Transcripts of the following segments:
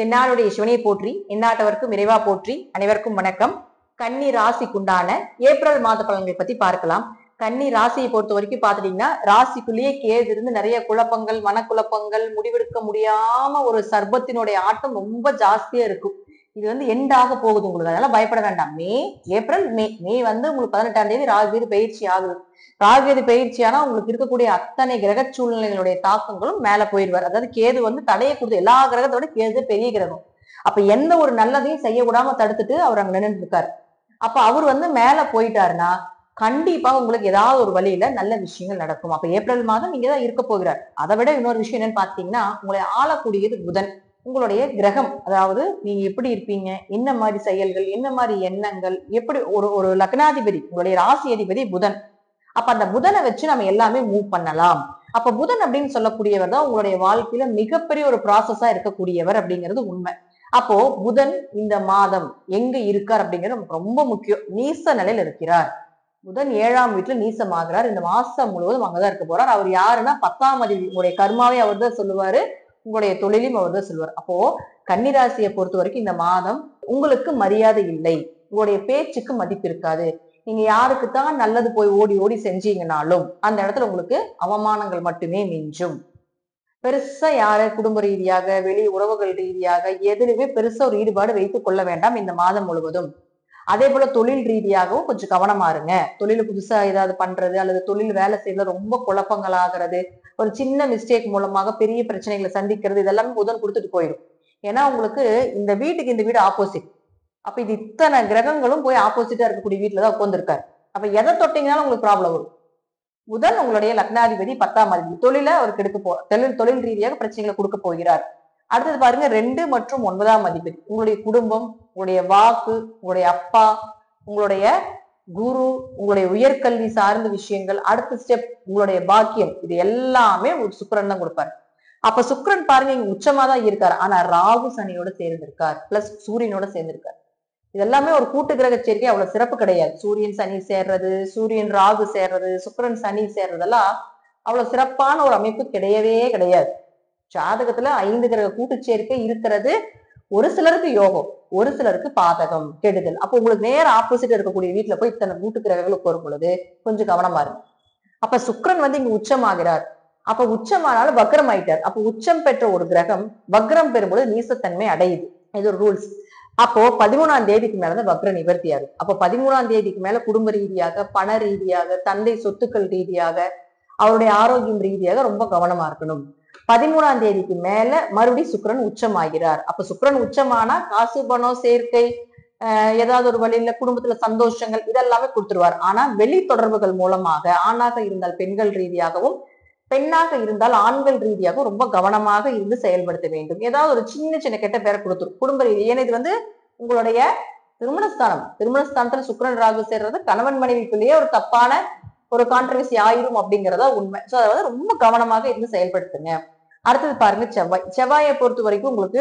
தென்னாடுடைய சிவனை போற்றி, எந்நாட்டவர்க்கும் இறைவா போற்றி. அனைவருக்கும் வணக்கம். கன்னி ராசிக்குண்டான ஏப்ரல் மாத பலன்களை பத்தி பார்க்கலாம். கன்னி ராசியை பொறுத்த வரைக்கும் பாத்துட்டீங்கன்னா, ராசிக்குள்ளேயே கேது இருந்து நிறைய குழப்பங்கள், மனக்குழப்பங்கள், முடிவெடுக்க முடியாம ஒரு சர்ப்பத்தினுடைய ஆட்டம் ரொம்ப ஜாஸ்தியா இருக்கும். இது எண்ட் ஆக போகுது உங்களுக்கு, அதனால பயப்பட வேண்டாம். ஏப்ரல் மே உங்களுக்கு 18ஆம் தேதி ராகு பயிற்சி ஆகுது. ராகு பயிற்சியானா உங்களுக்கு இருக்கக்கூடிய அத்தனை கிரக சூழ்நிலைகளுடைய தாக்கங்களும் மேல போயிடுவார். அதாவது கேது தடையை கொடுத்து, எல்லா கிரகத்தோட கேது பெரிய கிரகம். அப்ப எந்த ஒரு நல்லதையும் செய்ய விடாம தடுத்துட்டு அவர் அங்க நின்றுட்டு இருக்காரு. அப்ப அவர் மேல போயிட்டாருன்னா கண்டிப்பா உங்களுக்கு ஏதாவது ஒரு வழியில நல்ல விஷயங்கள் நடக்கும். அப்ப ஏப்ரல் மாதம் இங்கதான் இருக்க போகிறார். அதை விட இன்னொரு விஷயம் என்னன்னு பாத்தீங்கன்னா, உங்களை ஆளக்கூடியது புதன், உங்களுடைய கிரகம். அதாவது நீங்க எப்படி இருப்பீங்க, என்ன மாதிரி செயல்கள், என்ன மாதிரி எண்ணங்கள், எப்படி ஒரு லக்னாதிபதி, உங்களுடைய ராசி அதிபதி புதன். அப்ப அந்த புதனை வச்சு நம்ம எல்லாமே மூவ் பண்ணலாம். அப்ப புதன் அப்படின்னு சொல்லக்கூடியவர் தான் உங்களுடைய வாழ்க்கையில மிகப்பெரிய ஒரு ப்ராசஸா இருக்கக்கூடியவர் அப்படிங்கிறது உண்மை. அப்போ புதன் இந்த மாதம் எங்க இருக்கார் அப்படிங்கிறது நமக்கு ரொம்ப முக்கியம். நீச நிலையில இருக்கிறார். புதன் 7ஆம் வீட்டுல நீசமாகிறார். இந்த மாசம் முழுவதும் அங்கதான் இருக்க போறார். அவர் யாருன்னா 10ஆம் அதிபதி. உங்களுடைய கர்மாவே அவர் தான் சொல்லுவாரு, உங்களுடைய தொழிலையும் அவர் தான் சொல்லுவார். அப்போ கன்னிராசியை பொறுத்த வரைக்கும் இந்த மாதம் உங்களுக்கு மரியாதை இல்லை, உங்களுடைய பேச்சுக்கு மதிப்பு இருக்காது. நீங்க யாருக்குத்தான் நல்லது போய் ஓடி ஓடி செஞ்சீங்கனாலும் அந்த இடத்துல உங்களுக்கு அவமானங்கள் மட்டுமே மிஞ்சும். பெருசா யார குடும்ப ரீதியாக, வெளி உறவுகள் ரீதியாக எதிலுமே பெருசா ஒரு ஈடுபாடு வைத்துக் கொள்ள வேண்டாம் இந்த மாதம் முழுவதும். அதே போல தொழில் ரீதியாகவும் கொஞ்சம் கவனமா இருங்க. தொழில் புதுசா ஏதாவது பண்றது அல்லது தொழில் வேலை செய்யறது ரொம்ப குழப்பங்கள் ஆகிறது, ஒரு சின்ன மிஸ்டேக் மூலமாக பெரிய பிரச்சனைகளை சந்திக்கிறது, இதெல்லாமே புதன் கொடுத்துட்டு போயிடும். ஏன்னா உங்களுக்கு இந்த வீட்டுக்கு இந்த வீடு ஆப்போசிட். அப்ப இது இத்தனை கிரகங்களும் போய் ஆப்போசிட்டா இருக்கக்கூடிய வீட்டுலதான் உட்கார்ந்துருக்காரு. அப்ப எதை தொட்டீங்கன்னாலும் உங்களுக்கு ப்ராப்ளம் வரும். புதன் உங்களுடைய லக்னாதிபதி 10ஆம் அதிபதி. தொழிலை அவர் கெடுக்க தொழில் ரீதியாக பிரச்சனைகளை கொடுக்க போகிறார். அடுத்தது பாருங்க, 2 மற்றும் 9ஆம் அதிபதி. உங்களுடைய குடும்பம், உங்களுடைய வாக்கு, உங்களுடைய அப்பா, உங்களுடைய குரு, உங்களுடைய உயர்கல்வி சார்ந்த விஷயங்கள், அடுத்த ஸ்டெப் உங்களுடைய பாக்கியம், இது எல்லாமே ஒரு சுக்கிரன் தான் கொடுப்பாரு. அப்ப சுக்கிரன் பாருங்க இங்க உச்சமா தான் இருக்காரு. ஆனா ராகு சனியோட சேர்ந்திருக்கார், பிளஸ் சூரியனோட சேர்ந்திருக்காரு. இதெல்லாமே ஒரு கூட்டு கிரக சேர்க்கை அவ்வளவு சிறப்பு கிடையாது. சூரியன் சனி சேர்றது, சூரியன் ராகு சேர்றது, சுக்கிரன் சனி சேர்றதெல்லாம் அவ்வளவு சிறப்பான ஒரு அமைப்பு கிடையவே கிடையாது. ஜாதகத்துல 5 கிரக கூட்டு சேர்க்கை இருக்கிறது ஒரு சிலருக்கு யோகம், ஒரு சிலருக்கு பாதகம், கெடுதல். அப்போ உங்களுக்கு நேர ஆப்போசிட் இருக்கக்கூடிய வீட்டுல போய் இத்தனை கூட்டு கிரகங்களுக்கு வரும் பொழுது கொஞ்சம் கவனமா இருக்கும். அப்ப சுக்கிரன் இங்க உச்சமாகிறார். அப்ப உச்சமானாலும் வக்ரம் ஆயிட்டார். அப்ப உச்சம் பெற்ற ஒரு கிரகம் வக்ரம் பெறும்போது நீசத்தன்மை அடையுது. இது ஒரு ரூல்ஸ். அப்போ 13ஆம் தேதிக்கு மேலதான் வக்ர நிவர்த்தி ஆகுது. அப்போ 13ஆம் தேதிக்கு மேல குடும்ப ரீதியாக, பண ரீதியாக, தந்தை சொத்துக்கள் ரீதியாக, அவருடைய ஆரோக்கியம் ரீதியாக ரொம்ப கவனமா இருக்கணும். 13ஆம் தேதிக்கு மேல மறுபடியும் சுக்கிரன் உச்சமாகிறார். அப்ப சுக்கிரன் உச்சமானா காசு பணம் சேர்க்கை, ஏதாவது ஒரு வழியில குடும்பத்துல சந்தோஷங்கள் இதெல்லாமே கொடுத்துருவார். ஆனா வெளி தொடர்புகள் மூலமாக, ஆணாக இருந்தால் பெண்கள் ரீதியாகவும், பெண்ணாக இருந்தால் ஆண்கள் ரீதியாக ரொம்ப கவனமாக இருந்து செயல்படுத்த வேண்டும். ஏதாவது ஒரு சின்ன சின்ன கெட்ட பேரை கொடுத்துரும் குடும்ப ரீதி. ஏன்னா இது உங்களுடைய திருமணஸ்தானம். திருமணஸ்தானத்துல சுக்கிரன் ராகு சேர்றது கணவன் மனைவிக்குள்ளேயே ஒரு தப்பான ஒரு கான்ட்ரவர்சி ஆயிரும் அப்படிங்கிறதா உண்மை. சோ அதை ரொம்ப கவனமாக இருந்து செயல்படுத்துங்க. அடுத்தது பாருங்க, செவ்வாயை பொறுத்த வரைக்கும் உங்களுக்கு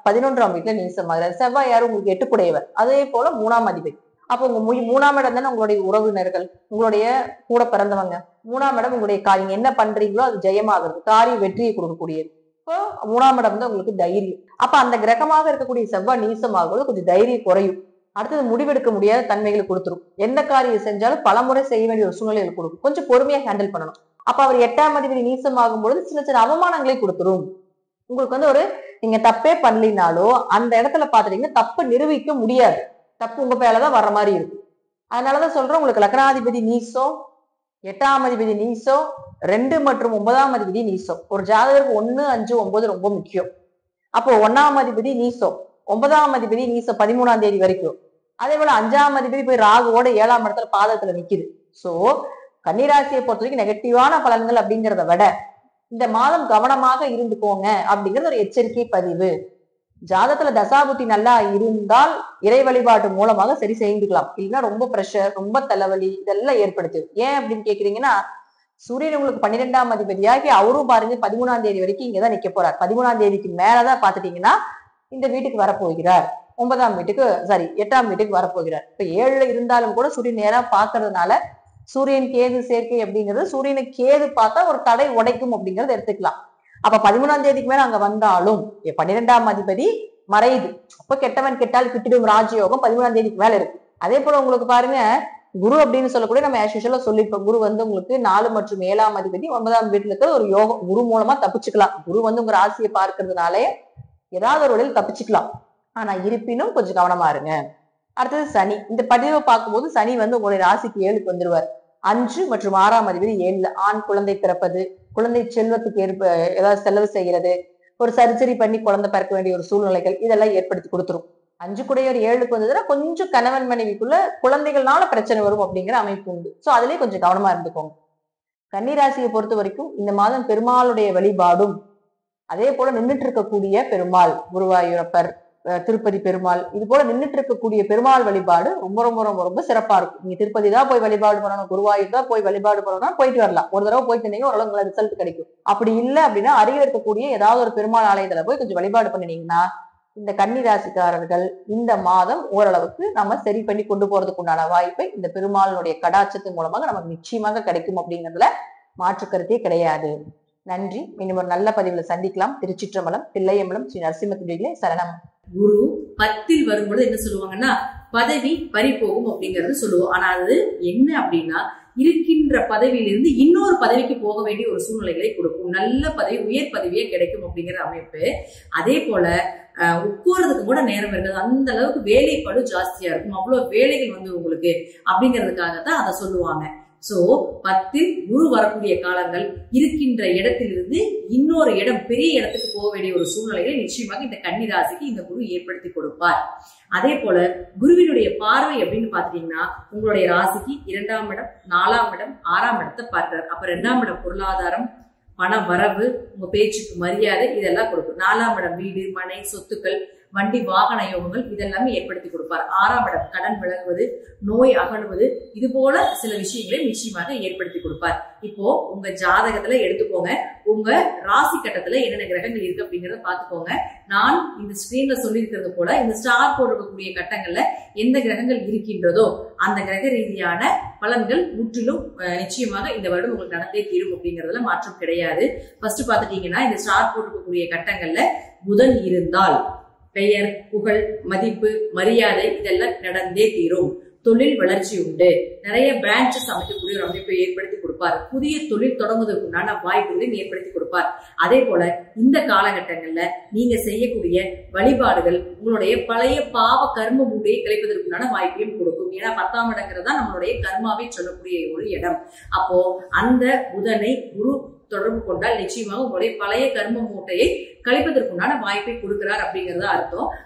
11ஆம் வீட்டுல நீசமாகிறார். செவ்வாய் யாரும் உங்களுக்கு 8 அதே போல 3ஆம் அதிபதி. அப்போ உங்க 3ஆம் இடம் தானே உங்களுடைய உறவினர்கள், உங்களுடைய கூட பிறந்தவங்க. 3ஆம் இடம் உங்களுடைய காரியம் என்ன பண்றீங்களோ அது ஜெயமாகிறது, காரிய வெற்றியை கொடுக்கக்கூடியது. இப்போ 3ஆம் இடம் தான் உங்களுக்கு தைரியம். அப்ப அந்த கிரகமாக இருக்கக்கூடிய செவ்வாய் நீசமாகும்போது கொஞ்சம் தைரியம் குறையும். அடுத்தது முடிவெடுக்க முடியாத தன்மைகளை கொடுத்துரும். எந்த காரியம் செஞ்சாலும் பலமுறை செய்ய வேண்டிய ஒரு சூழ்நிலைகள் கொடுக்கும். கொஞ்சம் பொறுமையா ஹேண்டில் பண்ணணும். அப்ப அவர் 8ஆம் அதிபதி நீசமாகும் பொழுது சின்ன சின்ன அவமானங்களை கொடுத்துரும். உங்களுக்கு நீங்க தப்பே பண்ணலினாலோ அந்த இடத்துல பாத்துட்டீங்கன்னா தப்பு நிரூபிக்க முடியாது. தப்பு உங்க மேலதான் வர்ற மாதிரி இருக்கும். அதனாலதான் சொல்றேன், உங்களுக்கு லக்னாதிபதி நீசம், 8ஆம் அதிபதி நீசம், 2 மற்றும் 9ஆம் அதிபதி நீசம். ஒரு ஜாதகருக்கு 1, 5, 9 ரொம்ப முக்கியம். அப்போ 1ஆம் அதிபதி நீசம், 9ஆம் அதிபதி நீசம் 13ஆம் தேதி வரைக்கும். அதே போல 5ஆம் அதிபதி போய் ராகுவோட 7ஆம் இடத்துல பாதத்துல நிக்குது. சோ கன்னிராசியை பொறுத்த வரைக்கும் நெகட்டிவான பலன்கள் அப்படிங்கிறத விட இந்த மாதம் கவனமாக இருந்துக்கோங்க அப்படிங்கிறது ஒரு எச்சரிக்கை பதிவு. ஜாதகத்துல தசாபுத்தி நல்லா இருந்தால் இறை வழிபாட்டு மூலமாக சரி செய்துக்கலாம். இல்லைன்னா ரொம்ப பிரஷர், ரொம்ப தலைவலி இதெல்லாம் ஏற்படுத்து. ஏன் அப்படின்னு கேக்குறீங்கன்னா, சூரியன் உங்களுக்கு 12ஆம் அதிபதியாகி அவரும் பாருங்க 13ஆம் தேதி வரைக்கும் இங்கதான் நிக்க போறார். 13ஆம் தேதிக்கு மேலதான் பாத்துட்டீங்கன்னா இந்த வீட்டுக்கு வரப்போகிறார். 8ஆம் வீட்டுக்கு வரப்போகிறார். இப்ப 7ல இருந்தாலும் கூட சூரியன் நேரா பாக்குறதுனால சூரியன் கேது சேர்க்கை அப்படிங்கிறது சூரியனை கேது பார்த்தா ஒரு தடை உடைக்கும் அப்படிங்கறத எடுத்துக்கலாம். அப்ப 13ஆம் தேதிக்கு மேல அங்க வந்தாலும் 12ஆம் அதிபதி மறையுது. அப்ப கெட்டவன் கெட்டால் கிட்டிடும் ராஜயோகம் 13ஆம் தேதிக்கு மேல இருக்கு. அதே போல உங்களுக்கு பாருங்க, குரு அப்படின்னு சொல்லக்கூடிய நம்ம ஆஸ்யூஷுவலா சொல்லிருப்போம். குரு உங்களுக்கு 4 மற்றும் 7ஆம் அதிபதி 9ஆம் வீட்டுல இருக்கிற ஒரு யோகம். குரு மூலமா தப்பிச்சுக்கலாம். குரு உங்க ராசியை பார்க்கறதுனாலே ஏதாவது ஒரு வழியில் தப்பிச்சுக்கலாம். ஆனா இருப்பினும் கொஞ்சம் கவனமா இருங்க. அடுத்தது சனி. இந்த பதிவை பார்க்கும்போது சனி உங்களுடைய ராசிக்கு 7க்கு வந்துருவார். 5 மற்றும் 6ஆம் அதிபதி 7ல. ஆண் குழந்தை பிறப்பது, குழந்தை செல்வத்துக்கு ஏதாவது செலவு செய்கிறது, ஒரு சர்ஜரி பண்ணி குழந்தை பிறக்க வேண்டிய ஒரு சூழ்நிலைகள் இதெல்லாம் ஏற்படுத்தி கொடுத்துரும். 5 கூடையவர் 7க்கு வந்ததுன்னா கொஞ்சம் கணவன் மனைவிக்குள்ள குழந்தைகள்னால பிரச்சனை வரும் அப்படிங்கிற அமைப்பு உண்டு. சோ அதுலயே கொஞ்சம் கவனமா இருந்துக்கோங்க. கன்னிராசியை பொறுத்த வரைக்கும் இந்த மாதம் பெருமாளுடைய வழிபாடும், அதே போல நின்றுட்டு இருக்கக்கூடிய பெருமாள், குருவாயூரப்பர், திருப்பதி பெருமாள், இது போல நின்றுட்டு இருக்கக்கூடிய பெருமாள் வழிபாடு ரொம்ப ரொம்ப ரொம்ப ரொம்ப சிறப்பா இருக்கும். நீங்க திருப்பதி தான் போய் வழிபாடு பண்ணணும், குருவாயூர் தான் போய் வழிபாடு பண்ணணும்னா போயிட்டு வரலாம். ஒரு தடவை போயிட்டு இருந்தீங்க, ஓரளவு ரிசல்ட் கிடைக்கும். அப்படி இல்லை அப்படின்னா அருகில் இருக்கக்கூடிய ஏதாவது ஒரு பெருமாள் ஆலயத்துல போய் கொஞ்சம் வழிபாடு பண்ணினீங்கன்னா இந்த கன்னி ராசிக்காரர்கள் இந்த மாதம் ஓரளவுக்கு நம்ம சரி பண்ணி கொண்டு போறதுக்கு உண்டான வாய்ப்பை இந்த பெருமாளுடைய கடாட்சத்தின் மூலமாக நமக்கு நிச்சயமாக கிடைக்கும் அப்படிங்கிறதுல மாற்று கருத்தே கிடையாது. நன்றி. இன்னும் ஒரு நல்ல பதிவுல சந்திக்கலாம். திருச்சிற்றம்பலம், தில்லையம்பலம், ஸ்ரீ நரசிம்மத்துடைய சரணம். குரு 10ல் வரும்பொழுது என்ன சொல்லுவாங்கன்னா பதவி பறி போகும் அப்படிங்கறது சொல்லுவோம். ஆனா அது என்ன அப்படின்னா இருக்கின்ற பதவியிலிருந்து இன்னொரு பதவிக்கு போக வேண்டிய ஒரு சூழ்நிலைகளை கொடுக்கும். நல்ல பதவி, உயர் பதவியே கிடைக்கும் அப்படிங்கிற அமைப்பு. அதே போல உட்கார்றதுக்கு கூட நேரம் இருக்காது. அந்த அளவுக்கு வேலை பளு ஜாஸ்தியா இருக்கும். அவ்வளவு வேலைகள் உங்களுக்கு அப்படிங்கிறதுக்காகத்தான் அதை சொல்லுவாங்க. சோ 10ல் குரு வரக்கூடிய காலங்கள் இருக்கின்ற இடத்திலிருந்து இன்னொரு இடம், பெரிய இடத்துக்கு போக வேண்டிய ஒரு சூழ்நிலைகளை நிச்சயமாக இந்த கன்னி ராசிக்கு இந்த குரு ஏற்படுத்தி கொடுப்பார். அதே போல குருவினுடைய பார்வை அப்படின்னு பாத்தீங்கன்னா உங்களுடைய ராசிக்கு 2ஆம் இடம், 4ஆம் இடம், 6ஆம் இடத்தை பார்க்கிறார். அப்ப 2ஆம் இடம் பொருளாதாரம், பண வரவு, உங்க பேச்சுக்கு மரியாதை இதெல்லாம் கொடுக்கும். 4ஆம் இடம் வீடு, மனை, சொத்துக்கள், வண்டி, வாகன யோகங்கள் இதெல்லாமே ஏற்படுத்தி கொடுப்பார். 6ஆம் இடம் கடன் விலகுவது, நோய் அகழுவது, இது போல சில விஷயங்களை நிச்சயமாக ஏற்படுத்தி கொடுப்பார். இப்போ உங்க ஜாதகத்துல எடுத்துக்கோங்க, உங்க ராசி கட்டத்துல என்னென்ன கிரகங்கள் இருக்கு அப்படிங்கறத பாத்துக்கோங்க. நான் இந்த ஸ்கிரீன்ல சொல்லியிருக்கிறது போல இந்த ஸ்டார் போடக்கூடிய கட்டங்கள்ல எந்த கிரகங்கள் இருக்கின்றதோ அந்த கிரக ரீதியான பலன்கள் முற்றிலும் நிச்சயமாக இந்த வருடம் உங்களுக்கு நடந்தே தீரும் அப்படிங்கறதுல மாற்றம் கிடையாது. ஃபர்ஸ்ட் பாத்துட்டீங்கன்னா இந்த ஸ்டார் போட்டிருக்கக்கூடிய கட்டங்கள்ல புதன் இருந்தால் பெயர், புகழ், மதிப்பு, மரியாதை இதெல்லாம் நடந்தே தீரும். தொழில் வளர்ச்சி உண்டு. நிறைய பிரான்ச்சஸ் அமைக்கக்கூடிய ஒரு அமைப்பை ஏற்படுத்தி கொடுப்பார். புதிய தொழில் தொடங்குவதற்குண்டான வாய்ப்புகளை ஏற்படுத்தி கொடுப்பார். அதே போல இந்த காலகட்டங்கள்ல நீங்க செய்யக்கூடிய வழிபாடுகள் உங்களுடைய பழைய பாவ கர்ம மூட்டையை கழிப்பதற்குண்டான வாய்ப்பையும் கொடுக்கும். ஏன்னா 10ஆம் இடங்கிறதா நம்மளுடைய கர்மாவை சொல்லக்கூடிய ஒரு இடம். அப்போ அந்த புதனை குரு தொடர்பு கொண்டால் நிச்சயமாக உங்களுடைய பழைய கர்ம மூட்டையை கழிப்பதற்குண்டான வாய்ப்பை கொடுக்கிறார் அப்படிங்கறத அர்த்தம்.